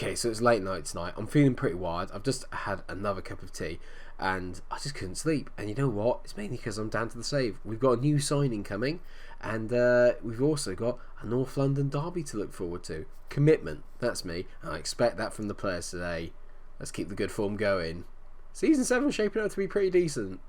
Okay, so it's late night tonight. I'm feeling pretty wired. I've just had another cup of tea and I just couldn't sleep. And you know what? It's mainly because I'm down to the save. We've got a new signing coming and we've also got a North London derby to look forward to. Commitment, that's me. And I expect that from the players today. Let's keep the good form going. Season 7 shaping up to be pretty decent.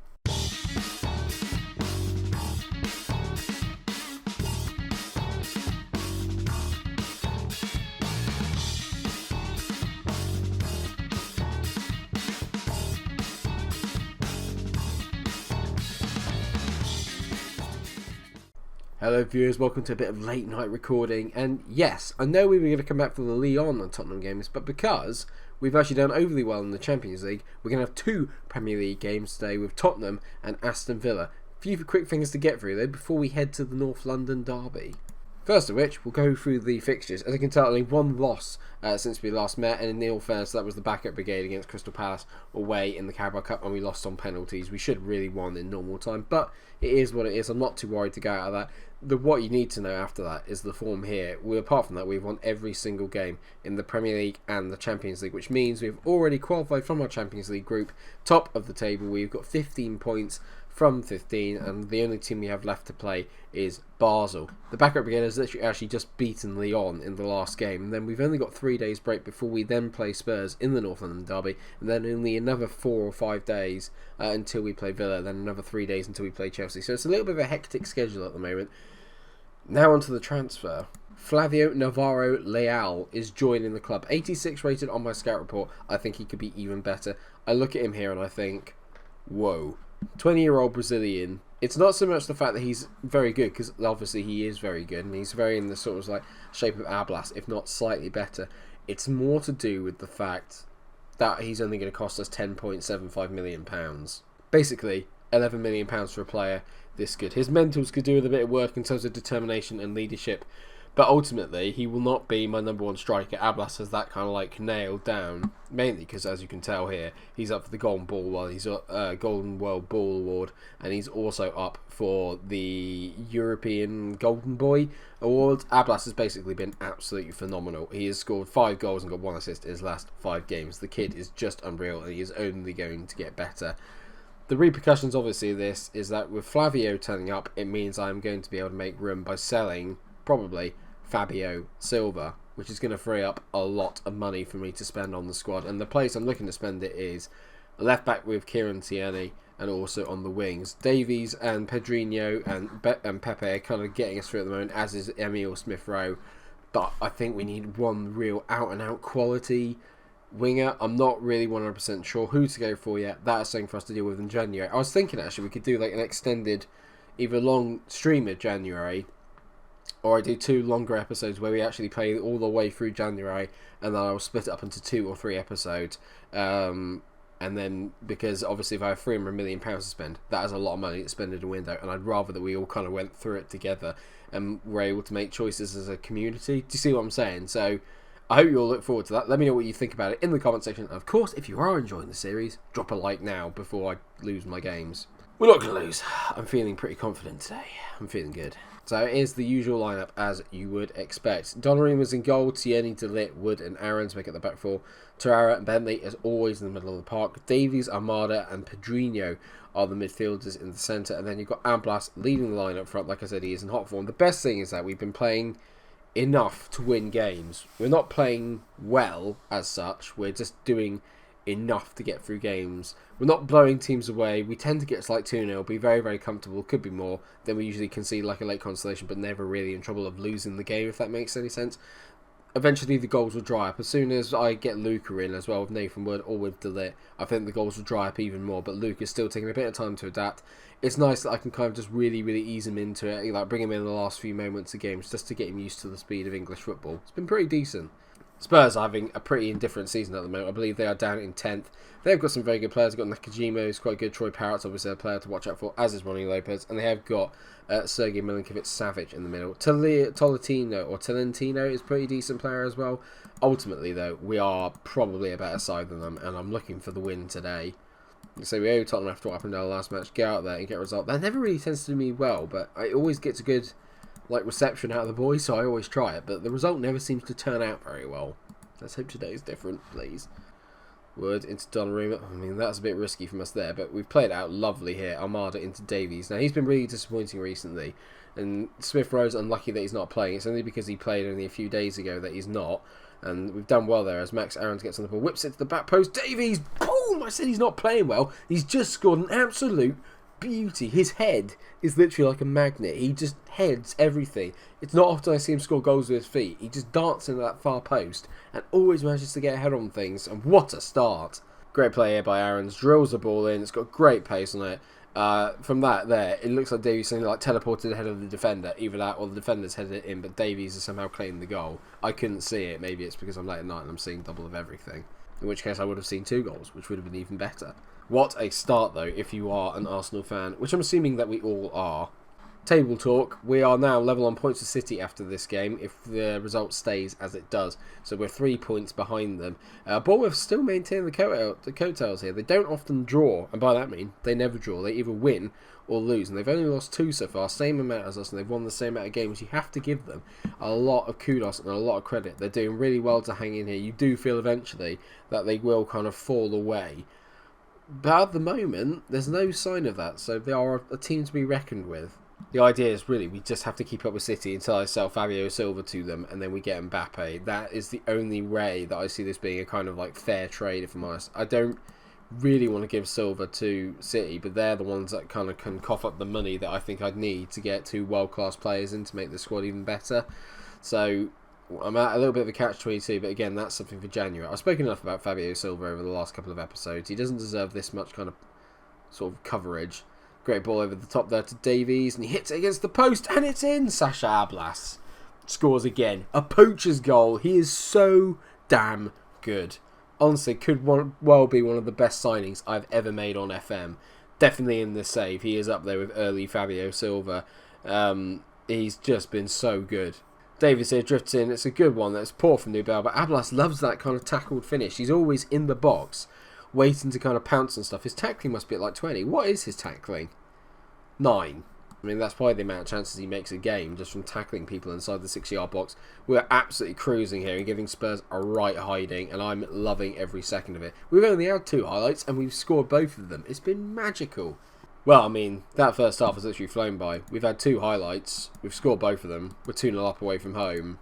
Hello viewers, welcome to a bit of late night recording, and yes, I know we were going to come back for the Lyon and Tottenham games, but because we've actually done overly well in the Champions League, we're going to have two Premier League games today with Tottenham and Aston Villa. A few quick things to get through though before we head to the North London derby. First of which, we'll go through the fixtures. As you can tell, only one loss since we last met, and in all fairness, that was the backup brigade against Crystal Palace away in the Carabao Cup, and we lost on penalties. We should have really won in normal time, but it is what it is. I'm not too worried to go out of that. What you need to know after that is the form here. Apart from that, we've won every single game in the Premier League and the Champions League, which means we've already qualified from our Champions League group, top of the table. We've got 15 points from 15, and the only team we have left to play is Basel. The backup brigade has literally actually just beaten Lyon in the last game, and then we've only got 3 days break before we then play Spurs in the North London derby, and then only another 4 or 5 days until we play Villa, then another 3 days until we play Chelsea. So it's a little bit of a hectic schedule at the moment. Now onto the transfer. Flavio Navarro Leal is joining the club. 86 rated on my scout report. I think he could be even better. I look at him here and I think, whoa. 20-year-old Brazilian. It's not so much the fact that he's very good, because obviously he is very good, and he's very in the sort of like shape of Ablas, if not slightly better. It's more to do with the fact that he's only going to cost us £10.75 million. Basically, £11 million for a player this good. His mentals could do with a bit of work in terms of determination and leadership, but ultimately he will not be my number one striker. Ablas has that kind of like nailed down, mainly because, as you can tell here, he's up for the Golden Ball, while he's Golden World Ball Award, and he's also up for the European Golden Boy Award. Ablas has basically been absolutely phenomenal. He has scored 5 goals and got 1 assist in his last 5 games. The kid is just unreal, and he is only going to get better. The repercussions, obviously, of this is that with Flavio turning up, it means I'm going to be able to make room by selling, probably, Fabio Silva, which is going to free up a lot of money for me to spend on the squad. And the place I'm looking to spend it is a left back with Kieran Tierney, and also on the wings. Davies and Pedrinho and Pepe are kind of getting us through at the moment, as is Emile Smith-Rowe. But I think we need one real out-and-out quality winger. I'm not really 100% sure who to go for yet. That is something for us to deal with in January. I was thinking actually we could do like an extended, either long stream of January, or I do 2 longer episodes where we actually play all the way through January, and then I'll split it up into 2 or 3 episodes. And then, because obviously if I have £300 million to spend, that is a lot of money to spend in a window, and I'd rather that we all kind of went through it together and were able to make choices as a community. Do you see what I'm saying? So I hope you all look forward to that. Let me know what you think about it in the comment section. And of course, if you are enjoying the series, drop a like now before I lose my games. We're not going to lose. I'm feeling pretty confident today. I'm feeling good. So it is the usual lineup as you would expect. Donnarumma's in goal, Tierney, De Ligt, Wood and Aaron to make it the back four. Torreira and Bentley as always in the middle of the park. Davies, Armada and Pedrinho are the midfielders in the centre. And then you've got Ablas leading the line up front. Like I said, he is in hot form. The best thing is that we've been playing enough to win games. We're not playing well as such. We're just doing enough to get through games. We're not blowing teams away. We tend to get to like 2-0, be very, very comfortable, could be more. Then we usually concede like a late consolation, but never really in trouble of losing the game, if that makes any sense. Eventually the goals will dry up. As soon as I get Luca in as well with Nathan Wood or with De Ligt, I think the goals will dry up even more, but Luca's still taking a bit of time to adapt. It's nice that I can kind of just really, really ease him into it, like bring him in the last few moments of games just to get him used to the speed of English football. It's been pretty decent. Spurs are having a pretty indifferent season at the moment. I believe they are down in 10th. They've got some very good players. They've got Nakajima, who's quite good. Troy Parrott's obviously a player to watch out for, as is Ronnie Lopez. And they have got Sergei Milinkovic-Savic in the middle. Tolentino is a pretty decent player as well. Ultimately, though, we are probably a better side than them, and I'm looking for the win today. So we owe Tottenham after what happened in our last match. Get out there and get a result. That never really tends to do me well, but I always get a good reception out of the boys, so I always try it. But the result never seems to turn out very well. Let's hope today is different, please. Wood into Donnarumma. I mean, that's a bit risky from us there, but we've played it out lovely here. Armada into Davies. Now, he's been really disappointing recently, and Smith Rowe's unlucky that he's not playing. It's only because he played only a few days ago that he's not, and we've done well there as Max Aarons gets on the ball, whips it to the back post. Davies! Boom! I said he's not playing well. He's just scored an absolute beauty. His head is literally like a magnet. He just heads everything. It's not often I see him score goals with his feet. He just darts into that far post and always manages to get ahead on things, and what a start. Great play here by Aarons, drills the ball in. It's got great pace on it. From that there, it looks like Davies suddenly like teleported ahead of the defender. Either that or the defender's headed it in, but Davies has somehow claimed the goal. I couldn't see it. Maybe it's because I'm late at night and I'm seeing double of everything, in which case I would have seen 2 goals, which would have been even better. What a start, though, if you are an Arsenal fan, which I'm assuming that we all are. Table talk, we are now level on points with City after this game, if the result stays as it does. So we're 3 points behind them. Bournemouth still maintain the coattails here. They don't often draw, and by that I mean they never draw. They either win or lose, and they've only lost 2 so far, same amount as us, and they've won the same amount of games. You have to give them a lot of kudos and a lot of credit. They're doing really well to hang in here. You do feel eventually that they will kind of fall away. But at the moment, there's no sign of that, so they are a team to be reckoned with. The idea is really we just have to keep up with City until I sell Fabio Silva to them, and then we get Mbappe. That is the only way that I see this being a kind of like fair trade, if I'm honest. I don't really want to give Silva to City, but they're the ones that kind of can cough up the money that I think I'd need to get 2 world-class players in to make the squad even better. So I'm at a little bit of a catch-22, but again, that's something for January. I've spoken enough about Fabio Silva over the last couple of episodes. He doesn't deserve this much kind of sort of coverage. Great ball over the top there to Davies, and he hits it against the post, and it's in. Sasha Ablas scores again. A poacher's goal. He is so damn good. Honestly, could well be one of the best signings I've ever made on FM. Definitely in this save. He is up there with early Fabio Silva. He's just been so good. Davies here drifts in. It's a good one. That's poor from Nubel, but Ablas loves that kind of tackled finish. He's always in the box, waiting to kind of pounce and stuff. His tackling must be at like 20. What is his tackling? 9. I mean, that's probably the amount of chances he makes a game just from tackling people inside the 6-yard box. We're absolutely cruising here and giving Spurs a right hiding, and I'm loving every second of it. We've only had 2 highlights, and we've scored both of them. It's been magical. Well, I mean, that first half has literally flown by. We've had 2 highlights. We've scored both of them. We're 2-0 up away from home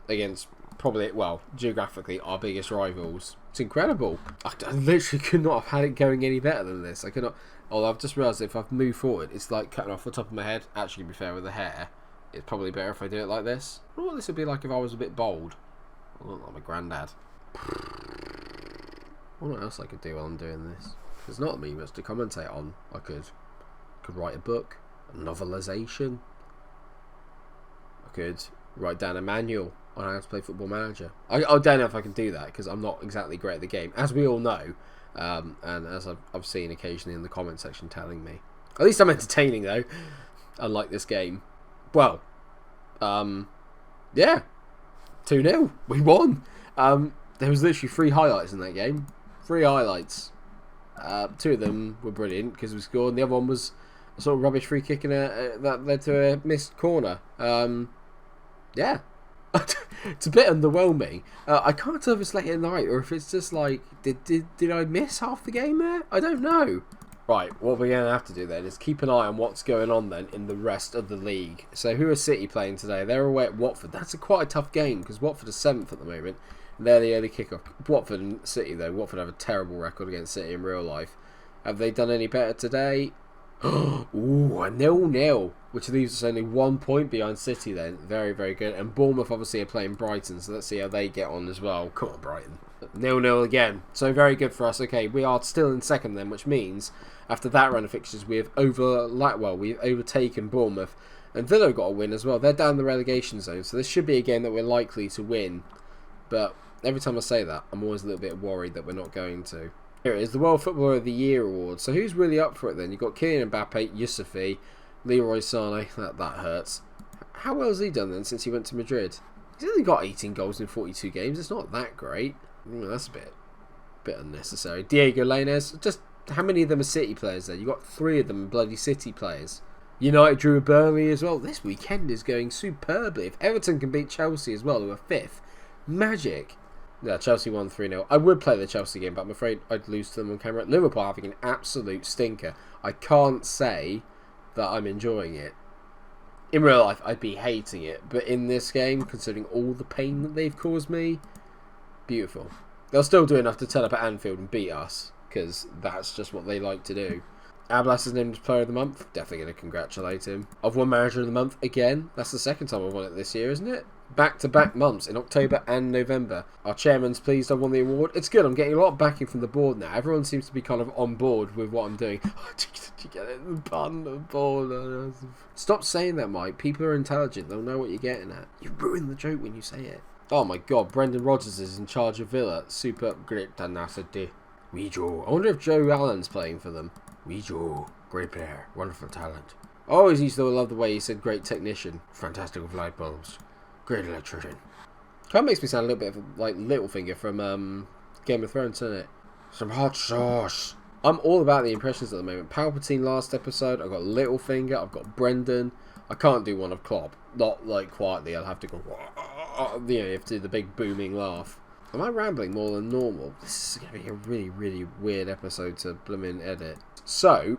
against probably, well, geographically, our biggest rivals. It's incredible. I literally could not have had it going any better than this. I could not. Although I've just realised if I've moved forward, it's like cutting off the top of my head. Actually, to be fair, with the hair, it's probably better if I do it like this. I wonder what this would be like if I was a bit bold. I look like my granddad. I wonder what else I could do while I'm doing this. There's not me much to commentate on. I could write a book, a novelisation. I could write down a manual on how to play Football Manager. I don't know if I can do that because I'm not exactly great at the game, as we all know. And as I've seen occasionally in the comment section telling me. At least I'm entertaining though, unlike this game. Well, yeah, 2-0, we won. There was literally 3 highlights in that game. 3 highlights. 2 of them were brilliant because we scored, and the other one was a sort of rubbish free kick that led to a missed corner. Yeah. It's a bit underwhelming. I can't tell if it's late at night or if it's just like, did I miss half the game there? I don't know. Right, what we're going to have to do then is keep an eye on what's going on then in the rest of the league. So who are City playing today? They're away at Watford. That's quite a tough game because Watford is 7th at the moment. And they're the early kick-off. Watford and City though. Watford have a terrible record against City in real life. Have they done any better today? Ooh, a 0-0, which leaves us only 1 point behind City then. Very, very good. And Bournemouth obviously are playing Brighton, so let's see how they get on as well. Come on, Brighton. 0-0 again. So very good for us. Okay, we are still in 2nd then, which means after that run of fixtures we've overtaken Bournemouth. And Villa got a win as well. They're down the relegation zone, so this should be a game that we're likely to win. But every time I say that, I'm always a little bit worried that we're not going to. Here it is, the World Footballer of the Year award. So who's really up for it then? You've got Kylian Mbappe, Yusufi, Leroy Sané. That hurts. How well has he done then since he went to Madrid? He's only got 18 goals in 42 games. It's not that great. That's a bit unnecessary. Diego Lainez. Just how many of them are City players there? You've got 3 of them bloody City players. United drew a Burnley as well. This weekend is going superbly. If Everton can beat Chelsea as well, who are 5th, magic. Yeah, Chelsea won 3-0. I would play the Chelsea game, but I'm afraid I'd lose to them on camera. Liverpool having an absolute stinker. I can't say that I'm enjoying it. In real life, I'd be hating it. But in this game, considering all the pain that they've caused me, beautiful. They'll still do enough to turn up at Anfield and beat us, because that's just what they like to do. Ablas is named as Player of the Month. Definitely going to congratulate him. I've won Manager of the Month again. That's the second time I've won it this year, isn't it? Back-to-back months in October and November. Our chairman's pleased I won the award. It's good. I'm getting a lot of backing from the board now. Everyone seems to be kind of on board with what I'm doing. Did you get it? The pun, the board. Stop saying that, Mike. People are intelligent. They'll know what you're getting at. You ruin the joke when you say it. Oh my god, Brendan Rodgers is in charge of Villa. Super great tenacity. Wee Joe. I wonder if Joe Allen's playing for them. Wee Joe. Great player. Wonderful talent. I always used to love the way he said great technician. Fantastic with light bulbs. Great electrician. Kind of makes me sound a little bit of like Littlefinger from Game of Thrones, doesn't it? Some hot sauce. I'm all about the impressions at the moment. Palpatine last episode. I've got Littlefinger. I've got Brendan. I can't do one of Klopp. Not like quietly. I'll have to go. You know, you have to do the big booming laugh. Am I rambling more than normal? This is going to be a really, really weird episode to blooming edit. So,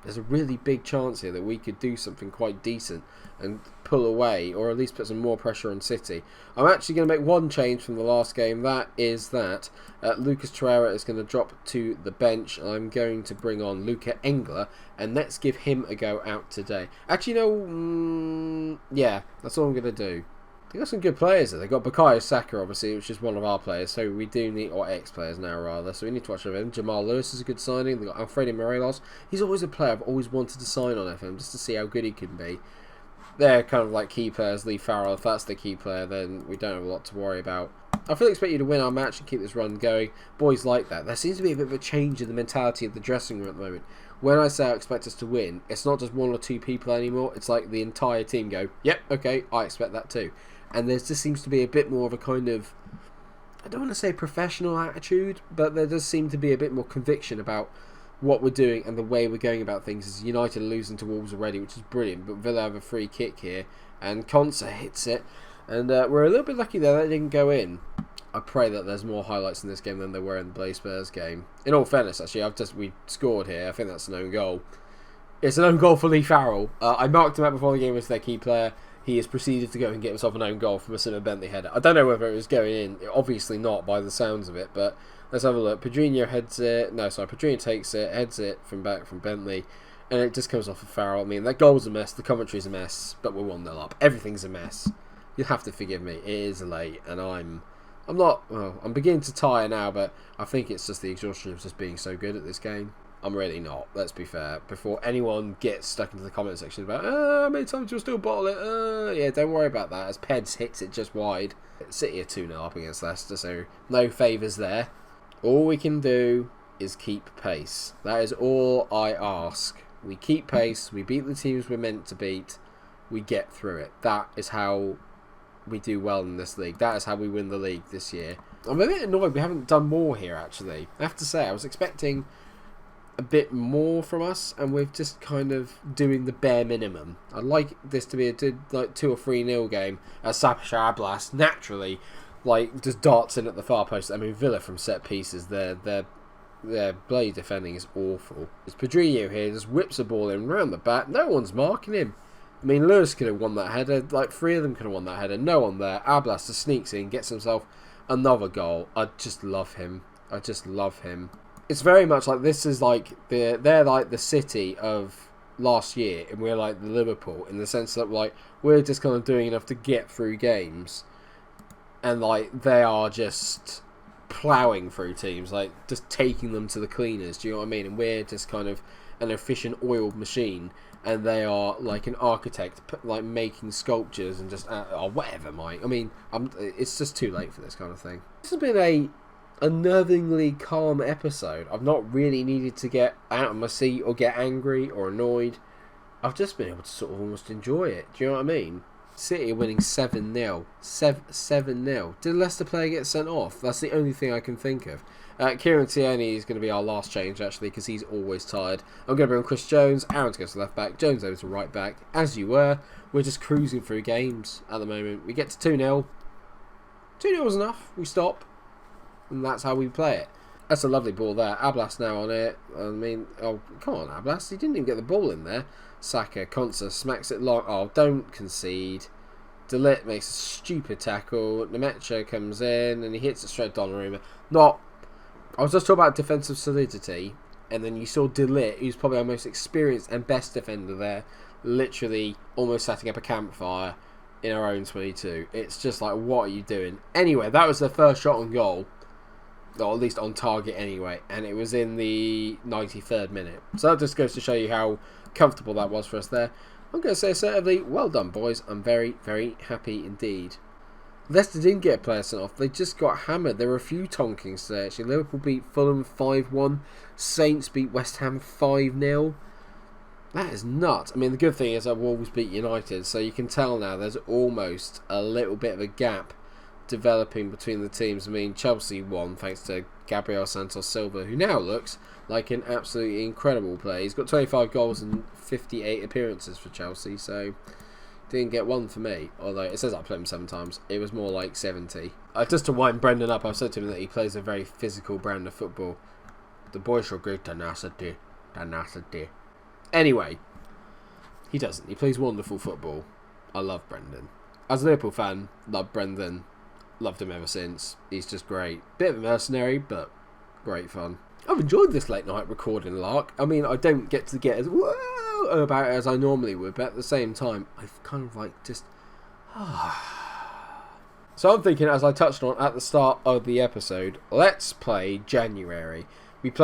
there's a really big chance here that we could do something quite decent and pull away, or at least put some more pressure on City. I'm actually going to make one change from the last game. That is that Lucas Torreira is going to drop to the bench. I'm going to bring on Luca Engler, and let's give him a go out today. Actually, no, yeah, that's all I'm going to do. They've got some good players there. They've got Bukayo Saka, obviously, which is one of our players. So we do need, or ex-players now, rather. So we need to watch him. Jamal Lewis is a good signing. They've got Alfredo Morelos. He's always a player I've always wanted to sign on FM, just to see how good he can be. They're kind of like key players. Lee Farrell, if that's the key player, then we don't have a lot to worry about. I fully expect you to win our match and keep this run going. Boys like that. There seems to be a bit of a change in the mentality of the dressing room at the moment. When I say I expect us to win, it's not just one or two people anymore. It's like the entire team go, yep, okay, I expect that too. And there just seems to be a bit more of a kind of, I don't want to say professional attitude, but there does seem to be a bit more conviction about what we're doing and the way we're going about things. As United are losing to Wolves already, which is brilliant, but Villa have a free kick here, and Konsa hits it, and we're a little bit lucky there that it didn't go in. I pray that there's more highlights in this game than there were in the Blaze Spurs game. In all fairness, actually, we scored here. I think that's an own goal. It's an own goal for Lee Farrell. I marked him out before the game as their key player. He has proceeded to go and get himself an own goal from a Simon Bentley header. I don't know whether it was going in. Obviously not by the sounds of it, but let's have a look. Pedrinho heads it. No, sorry. Pedrinho takes it, heads it from Bentley, and it just comes off of Farrell. I mean, that goal's a mess. The commentary's a mess, but we're 1-0 up. Everything's a mess. You'll have to forgive me. It is late, and I'm beginning to tire now, but I think it's just the exhaustion of just being so good at this game. I'm really not, let's be fair. Before anyone gets stuck into the comment section about, how many times you'll still bottle it? Yeah, don't worry about that, as Peds hits it just wide. City are 2-0 up against Leicester, so no favours there. All we can do is keep pace. That is all I ask. We keep pace, we beat the teams we're meant to beat, we get through it. That is how we do well in this league. That is how we win the league this year. I'm a bit annoyed we haven't done more here, actually. I have to say, I was expecting a bit more from us, and we're just kind of doing the bare minimum. I'd like this to be a 2 or 3-0 game as Sapashar Blast naturally just darts in at the far post. I mean, Villa from set pieces, their blade defending is awful. It's Pedrinho here, just whips a ball in round the back. No one's marking him. I mean, Lewis could have won that header. Like 3 of them could have won that header. No one there. Ablas just sneaks in, gets himself another goal. I just love him. I just love him. It's very much like this is like they're like the City of last year, and we're like the Liverpool in the sense that like we're just kind of doing enough to get through games, and like they are just ploughing through teams, like just taking them to the cleaners. Do you know what I mean? And we're just kind of an efficient oiled machine, and they are like an architect, like making sculptures and just or whatever. Mike, I mean, it's just too late for this kind of thing. This has been a unnervingly calm episode. I've not really needed to get out of my seat or get angry or annoyed. I've just been able to sort of almost enjoy it. Do you know what I mean? City are winning 7-0. 7-0. Did Leicester player get sent off? That's the only thing I can think of. Kieran Tierney is going to be our last change, actually, because he's always tired. I'm going to bring on Chris Jones. Aaron's goes to left back. Jones over to right back. As you were, we're just cruising through games at the moment. We get to 2-0. 2-0 was enough. We stop. and that's how we play it. That's a lovely ball there. Ablas now on it. I mean, oh, come on, Ablas. He didn't even get the ball in there. Saka, Konsa smacks it long. Oh, don't concede. De Ligt makes a stupid tackle. Nemecha comes in and he hits it straight Donnarumma. I was just talking about defensive solidity, and then you saw De Ligt, who's probably our most experienced and best defender there, literally almost setting up a campfire in our own 22. It's just like, what are you doing? Anyway, that was their first shot on goal. Or at least on target anyway, and it was in the 93rd minute. So that just goes to show you how comfortable that was for us there. I'm going to say assertively, well done boys. I'm very, very happy indeed. Leicester didn't get a player sent off, they just got hammered. There were a few tonkings there actually. Liverpool beat Fulham 5-1, Saints beat West Ham 5-0. That is nuts. I mean, the good thing is that Wolves beat United, so you can tell now there's almost a little bit of a gap developing between the teams. I mean, Chelsea won thanks to Gabriel Santos Silva, who now looks like an absolutely incredible player. He's got 25 goals and 58 appearances for Chelsea, so didn't get one for me. Although it says I played him 7 times, it was more like 70. Just to wind Brendan up, I've said to him that he plays a very physical brand of football. The boy shall great tenacity. Anyway, he doesn't. He plays wonderful football. I love Brendan. As a Liverpool fan, love Brendan. Loved him ever since. He's just great. Bit of a mercenary, but great fun. I've enjoyed this late night recording lark. I mean, I don't get to get as whoa about it as I normally would, but at the same time, I've kind of like just... So I'm thinking, as I touched on at the start of the episode, let's play January. It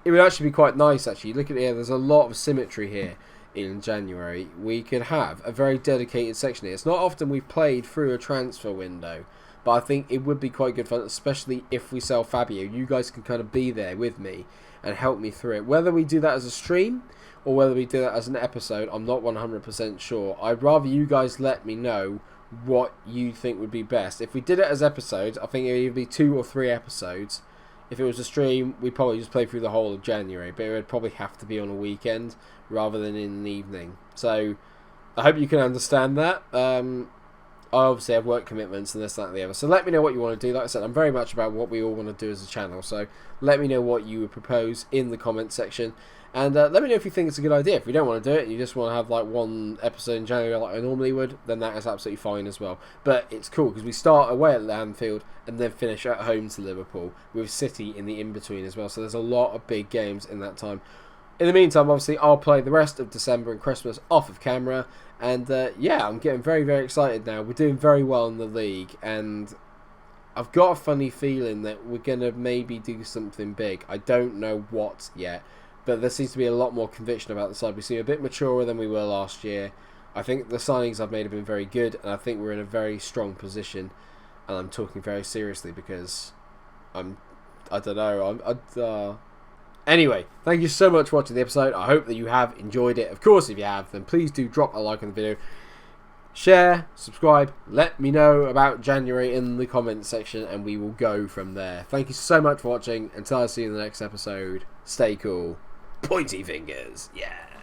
would actually be quite nice, actually. Look at here, there's a lot of symmetry here in January. We could have a very dedicated section here. It's not often we've played through a transfer window, but I think it would be quite good fun, especially if we sell Fabio. You guys can kind of be there with me and help me through it. Whether we do that as a stream or whether we do that as an episode, I'm not 100% sure. I'd rather you guys let me know what you think would be best. If we did it as episodes, I think it would either be 2 or 3 episodes. If it was a stream, we'd probably just play through the whole of January, but it would probably have to be on a weekend rather than in an evening. So I hope you can understand that. I obviously have work commitments and this, that and the other. So let me know what you want to do. Like I said, I'm very much about what we all want to do as a channel. So let me know what you would propose in the comment section. And let me know if you think it's a good idea. If you don't want to do it and you just want to have like one episode in January like I normally would, then that is absolutely fine as well. But it's cool because we start away at Anfield and then finish at home to Liverpool with City in the in-between as well. So there's a lot of big games in that time. In the meantime, obviously, I'll play the rest of December and Christmas off of camera. And yeah, I'm getting very, very excited now. We're doing very well in the league. And I've got a funny feeling that we're going to maybe do something big. I don't know what yet. But there seems to be a lot more conviction about the side. We seem a bit maturer than we were last year. I think the signings I've made have been very good. And I think we're in a very strong position. And I'm talking very seriously because I don't know. Anyway, thank you so much for watching the episode. I hope that you have enjoyed it. Of course, if you have, then please do drop a like on the video. Share, subscribe, let me know about January in the comments section, and we will go from there. Thank you so much for watching. Until I see you in the next episode, stay cool. Pointy fingers, yeah.